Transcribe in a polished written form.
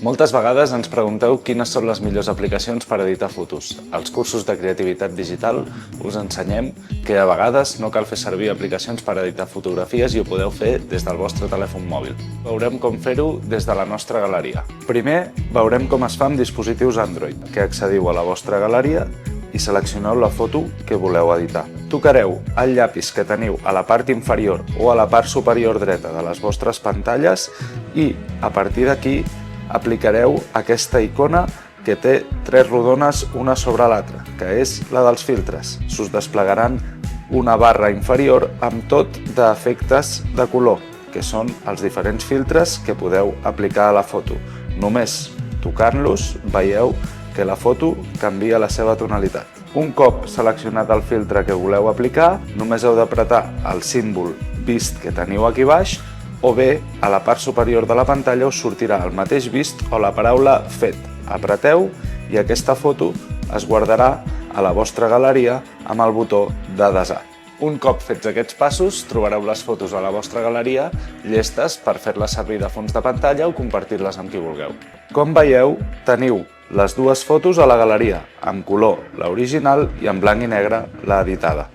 Moltes vegades ens pregunteu quines són les millors aplicacions per editar fotos. Als cursos de creativitat digital us ensenyem que a vegades no cal fer servir aplicacions per editar fotografies i ho podeu fer des del vostre telèfon mòbil. Veurem com fer-ho des de la nostra galeria. Primer, veurem com es fa amb dispositius Android, que accediu a la vostra galeria i seleccioneu la foto que voleu editar. Tocareu el llapis que teniu a la part inferior o a la part superior dreta de les vostres pantalles i, a partir d'aquí, aplicareu aquesta icona que té tres rodones una sobre l'altra, que és la dels filtres. S'us desplegaran una barra inferior amb tot d'efectes de color, que són els diferents filtres que podeu aplicar a la foto. Només tocant-los veieu que la foto canvia la seva tonalitat. Un cop seleccionat el filtre que voleu aplicar, només heu d'apretar el símbol vist que teniu aquí baix o bé, a la part superior de la pantalla us sortirà el mateix vist o la paraula fet. Apreteu i aquesta foto es guardarà a la vostra galeria amb el botó de desar. Un cop fets aquests passos, trobareu les fotos a la vostra galeria llestes per fer-les servir de fons de pantalla o compartir-les amb qui vulgueu. Com veieu, teniu les dues fotos a la galeria, amb color l'original i en blanc i negre l'editada.